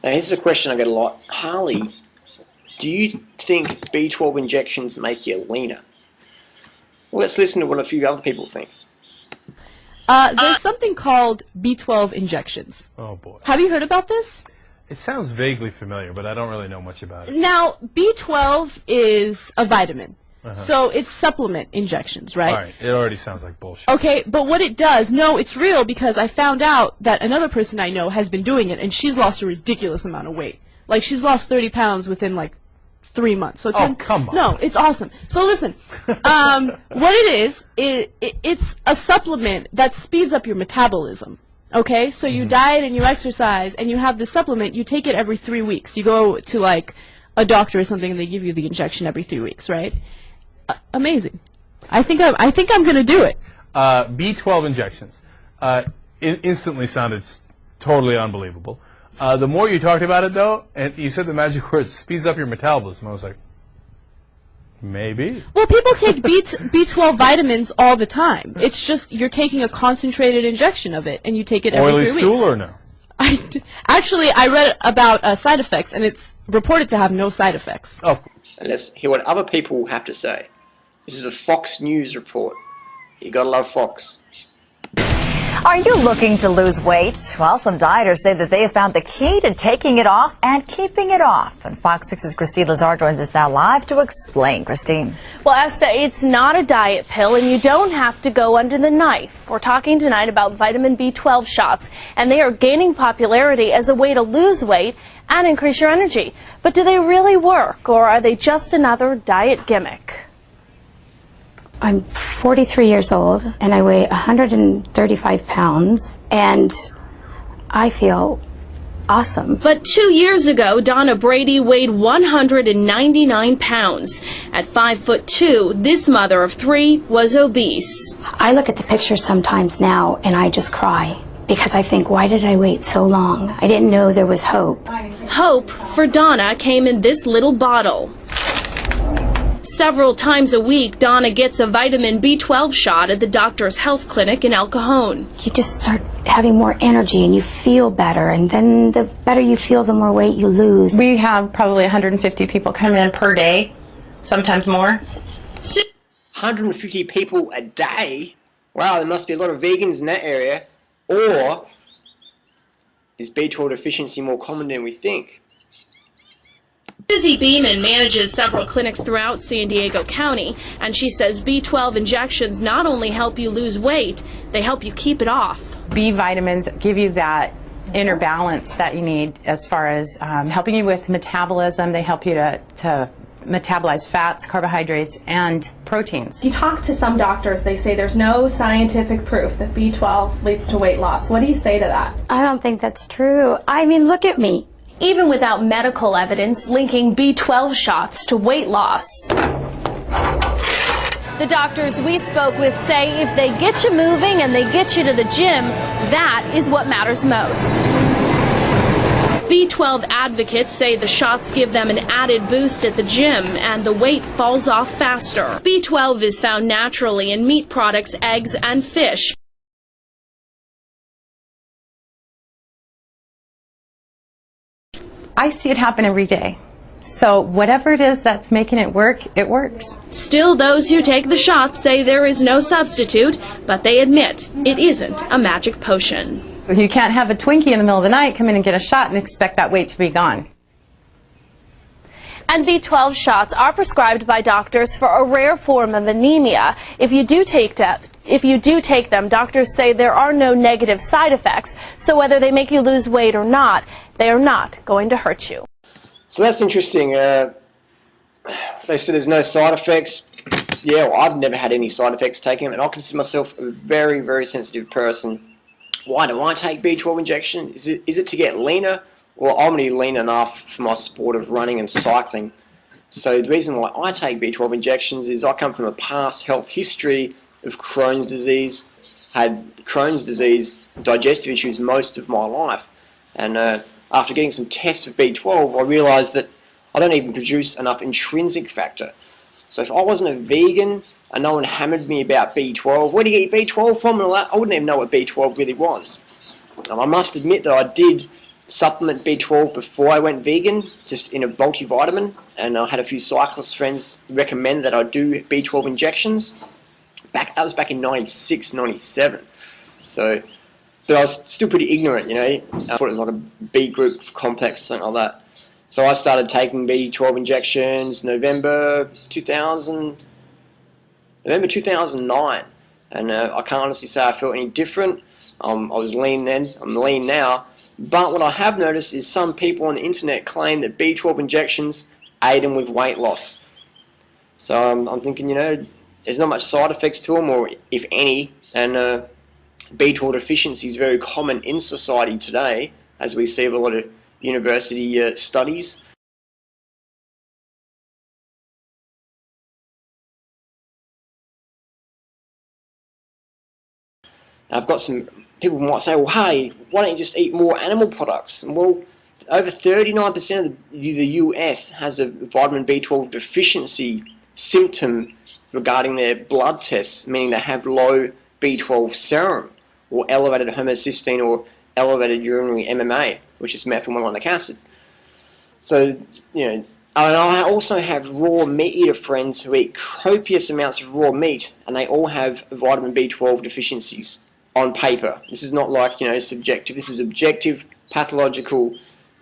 Now, here's a question I get a lot. Harley, do you think B12 injections make you leaner? Well, let's listen to what a few other people think. There's something called B12 injections. Oh, boy. Have you heard about this? It sounds vaguely familiar, but I don't really know much about it. Now, B12 is a vitamin. So it's supplement injections, right? All right. It already sounds like bullshit. Okay, but what it does, no, it's real because I found out that another person I know has been doing it, and she's lost a ridiculous amount of weight. Like, she's lost 30 pounds within, like, 3 months. So oh, come on. No, it's awesome. So listen, what it is, it's a supplement that speeds up your metabolism. Okay, so you diet and you exercise, and you have the supplement. You take it every 3 weeks. You go to like a doctor or something, and they give you the injection every 3 weeks, right? Amazing. I think I'm gonna do it. B12 injections. It instantly sounded totally unbelievable. The more you talked about it, though, and you said the magic word speeds up your metabolism, I was like, maybe. Well, people take B12 vitamins all the time. It's just you're taking a concentrated injection of it, and you take it every 3 weeks. Oily stool or no? Actually, I read about side effects, and it's reported to have no side effects. Oh, and let's hear what other people have to say. This is a Fox News report. You gotta love Fox. Are you looking to lose weight? Well, some dieters say that they have found the key to taking it off and keeping it off. And Fox 6's Christine Lazar joins us now live to explain. Christine. Well, Esther, it's not a diet pill, and you don't have to go under the knife. We're talking tonight about vitamin B12 shots, and they are gaining popularity as a way to lose weight and increase your energy. But do they really work, or are they just another diet gimmick? I'm 43 years old, and I weigh 135 pounds, and I feel awesome. But 2 years ago, Donna Brady weighed 199 pounds. At 5'2", this mother of 3 was obese. I look at the pictures sometimes now, and I just cry, because I think, why did I wait so long? I didn't know there was hope. Hope for Donna came in this little bottle. Several times a week, Donna gets a vitamin B12 shot at the doctor's health clinic in El Cajon. You just start having more energy and you feel better, and then the better you feel, the more weight you lose. We have probably 150 people coming in per day, sometimes more. 150 people a day? Wow, there must be a lot of vegans in that area. Or is B12 deficiency more common than we think? Susie Beeman manages several clinics throughout San Diego County, and she says B12 injections not only help you lose weight, they help you keep it off. B vitamins give you that inner balance that you need as far as helping you with metabolism. They help you to metabolize fats, carbohydrates, and proteins. You talk to some doctors, they say there's no scientific proof that B12 leads to weight loss. What do you say to that? I don't think that's true. I mean, look at me. Even without medical evidence linking B12 shots to weight loss. The doctors we spoke with say if they get you moving and they get you to the gym, that is what matters most. B12 advocates say the shots give them an added boost at the gym and the weight falls off faster. B12 is found naturally in meat products, eggs, and fish. I see it happen every day. So whatever it is that's making it work, it works. Still, those who take the shots say there is no substitute, but they admit it isn't a magic potion. You can't have a Twinkie in the middle of the night, come in and get a shot and expect that weight to be gone. And B12 shots are prescribed by doctors for a rare form of anemia. If you do take them, doctors say there are no negative side effects, so whether they make you lose weight or not, they are not going to hurt you. So that's interesting. They said there's no side effects. Yeah, well, I've never had any side effects taking them, and I consider myself a very, very sensitive person. Why do I take B12 injection? Is it to get leaner? Well, I'm already lean enough for my sport of running and cycling. So the reason why I take B12 injections is I come from a past health history of Crohn's disease, had Crohn's disease, digestive issues most of my life. And after getting some tests with B12, I realised that I don't even produce enough intrinsic factor. So if I wasn't a vegan and no one hammered me about B12, where do you get your B12 from and all that, I wouldn't even know what B12 really was. I must admit that I did supplement B12 before I went vegan, just in a multivitamin, and I had a few cyclist friends recommend that I do B12 injections. That was back in 96, 97. So, but I was still pretty ignorant, you know. I thought it was like a B group complex or something like that. So I started taking B12 injections November 2009, and I can't honestly say I felt any different. I was lean then, I'm lean now. But what I have noticed is some people on the internet claim that B12 injections aid them with weight loss. So I'm thinking, you know, there's not much side effects to them, or if any, and B12 deficiency is very common in society today, as we see with a lot of university studies. I've got some people might say, well, hey, why don't you just eat more animal products? And well, over 39% of the US has a vitamin B12 deficiency symptom regarding their blood tests, meaning they have low B12 serum, or elevated homocysteine, or elevated urinary MMA, which is methylmalonic acid. So, you know, and I also have raw meat eater friends who eat copious amounts of raw meat, and they all have vitamin B12 deficiencies on paper. This is not like, you know, subjective. This is objective, pathological,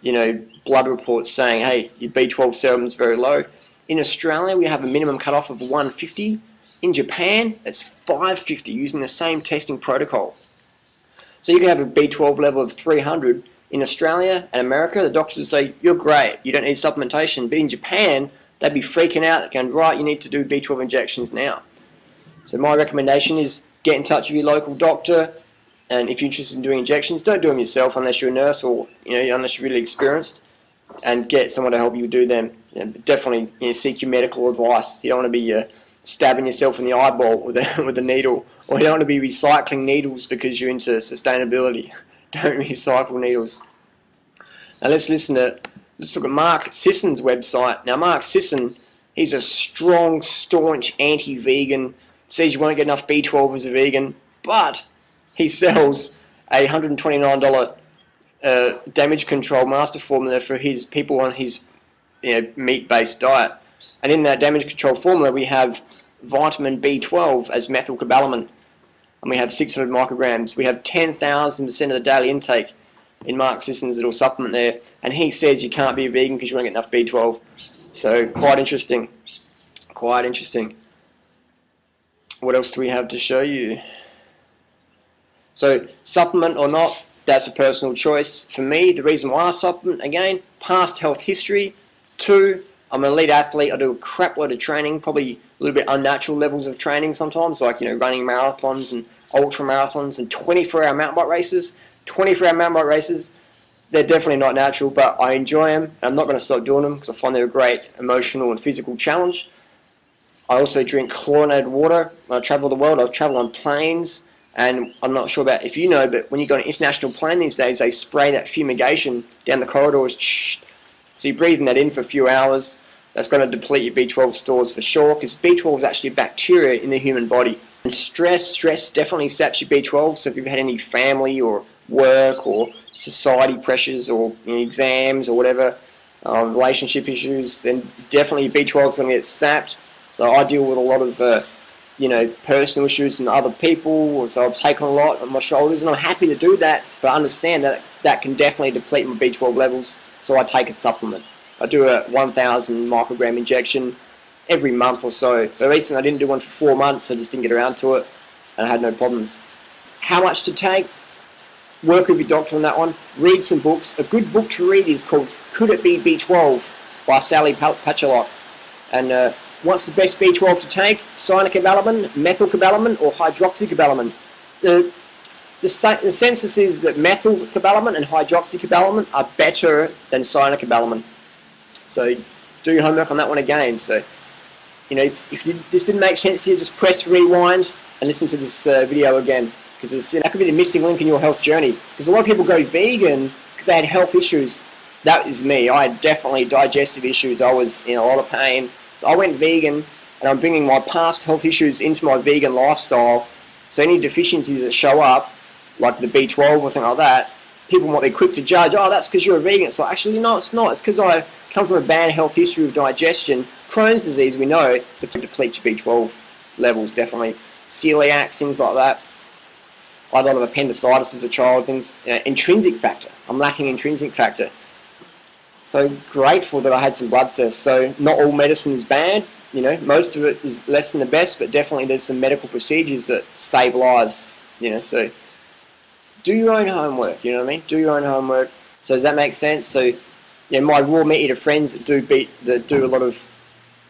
you know, blood reports saying, hey, your B12 serum is very low. In Australia, we have a minimum cutoff of 150. In Japan, it's 550 using the same testing protocol. So you can have a B12 level of 300. In Australia and America, the doctors would say, you're great, you don't need supplementation. But in Japan, they'd be freaking out, going, right, you need to do B12 injections now. So my recommendation is get in touch with your local doctor, and if you're interested in doing injections, don't do them yourself unless you're a nurse, or, you know, unless you're really experienced, and get someone to help you do them. You know, definitely, you know, seek your medical advice. You don't want to be stabbing yourself in the eyeball with a needle, or you don't want to be recycling needles because you're into sustainability. Don't recycle needles. Now let's look at Mark Sisson's website. Now Mark Sisson, he's a strong, staunch anti-vegan, says you won't get enough B12 as a vegan, but he sells a $129 damage control master formula for his people on his, you know, meat-based diet. And in that damage control formula we have vitamin B12 as methylcobalamin, and we have 600 micrograms. We have 10,000% of the daily intake in Mark Sisson's little supplement there, and he says you can't be a vegan because you won't get enough B12. So quite interesting. Quite interesting. What else do we have to show you? So supplement or not, that's a personal choice. For me, the reason why I supplement, again, past health history. 2, I'm an elite athlete. I do a crap load of training, probably a little bit unnatural levels of training sometimes, like, you know, running marathons and ultra marathons and 24-hour mountain bike races. 24-hour mountain bike races, they're definitely not natural, but I enjoy them, and I'm not going to stop doing them because I find they're a great emotional and physical challenge. I also drink chlorinated water. When I travel the world, I travel on planes, and I'm not sure about if you know, but when you go on an international plane these days, they spray that fumigation down the corridors. So you're breathing that in for a few hours. That's going to deplete your B12 stores for sure, because B12 is actually a bacteria in the human body. And stress definitely saps your B12, so if you've had any family or work or society pressures or, you know, exams or whatever, relationship issues, then definitely your B12 is going to get sapped. So I deal with a lot of, you know, personal issues from other people, so I've taken a lot on my shoulders, and I'm happy to do that, but I understand that that can definitely deplete my B12 levels, so I take a supplement. I do a 1,000 microgram injection every month or so. But recently I didn't do one for 4 months, so I just didn't get around to it, and I had no problems. How much to take? Work with your doctor on that one. Read some books. A good book to read is called Could It Be B12 by Sally Patchellot. And what's the best B12 to take? Cyanocobalamin, methylcobalamin, or hydroxycobalamin? The census is that methylcobalamin and hydroxycobalamin are better than cyanocobalamin. So do your homework on that one again. So, you know, if this didn't make sense to you, just press rewind and listen to this video again, because that could be the missing link in your health journey. Because a lot of people go vegan because they had health issues. That is me. I had definitely digestive issues. I was in a lot of pain. So I went vegan, and I'm bringing my past health issues into my vegan lifestyle. So any deficiencies that show up, like the B12 or something like that, people might be quick to judge, oh, that's because you're a vegan. It's like, actually, no, it's not. It's because I come from a bad health history of digestion. Crohn's disease, we know, depletes your B12 levels, definitely. Celiac, things like that. I had a lot of appendicitis as a child, things. Intrinsic factor. I'm lacking intrinsic factor. So grateful that I had some blood tests. So not all medicine is bad. Most of it is less than the best, but definitely there's some medical procedures that save lives. So do your own homework. You know what I mean? Do your own homework. So does that make sense? So my raw meat eater friends that do a lot of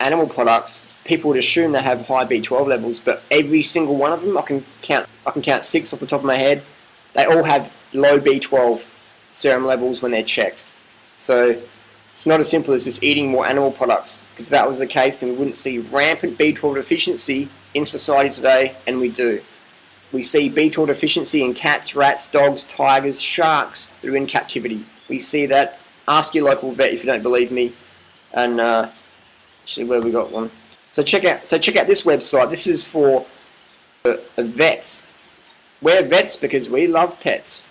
animal products, people would assume they have high B12 levels, but every single one of them, I can count 6 off the top of my head. They all have low B12 serum levels when they're checked. So it's not as simple as just eating more animal products, because if that was the case, then we wouldn't see rampant B12 deficiency in society today, and we do. We see B12 deficiency in cats, rats, dogs, tigers, sharks that are in captivity. We see that. Ask your local vet if you don't believe me. And actually, where we got one? So check out this website. This is for vets. We're vets because we love pets.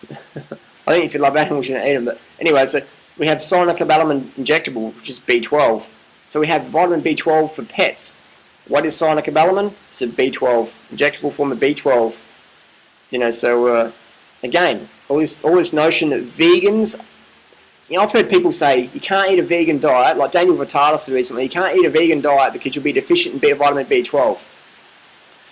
I think if you love animals, you don't eat them. But anyway, so we have cyanocobalamin injectable, which is B12. So we have vitamin B12 for pets. What is cyanocobalamin? It's a B12, injectable form of B12. So again, all this notion that vegans. I've heard people say you can't eat a vegan diet, like Daniel Vitalis said recently, you can't eat a vegan diet because you'll be deficient in vitamin B12.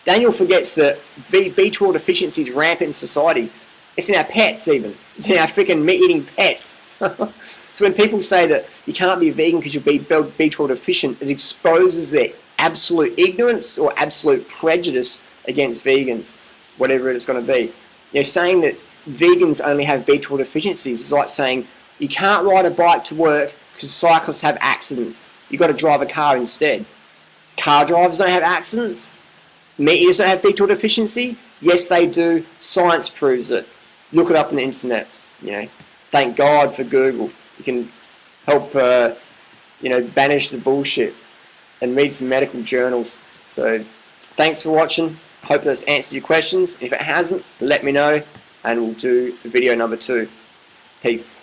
Daniel forgets that B12 deficiency is rampant in society. It's in our pets even. It's in our freaking meat-eating pets. So when people say that you can't be vegan because you'll be B12 deficient, it exposes their absolute ignorance or absolute prejudice against vegans, whatever it's going to be. Saying that vegans only have B12 deficiencies is like saying you can't ride a bike to work because cyclists have accidents. You've got to drive a car instead. Car drivers don't have accidents. Meat eaters don't have B12 deficiency. Yes, they do. Science proves it. Look it up on the internet. Thank God for Google. You can help, banish the bullshit and read some medical journals. So, thanks for watching. Hope that's answered your questions. If it hasn't, let me know, and we'll do video number 2. Peace.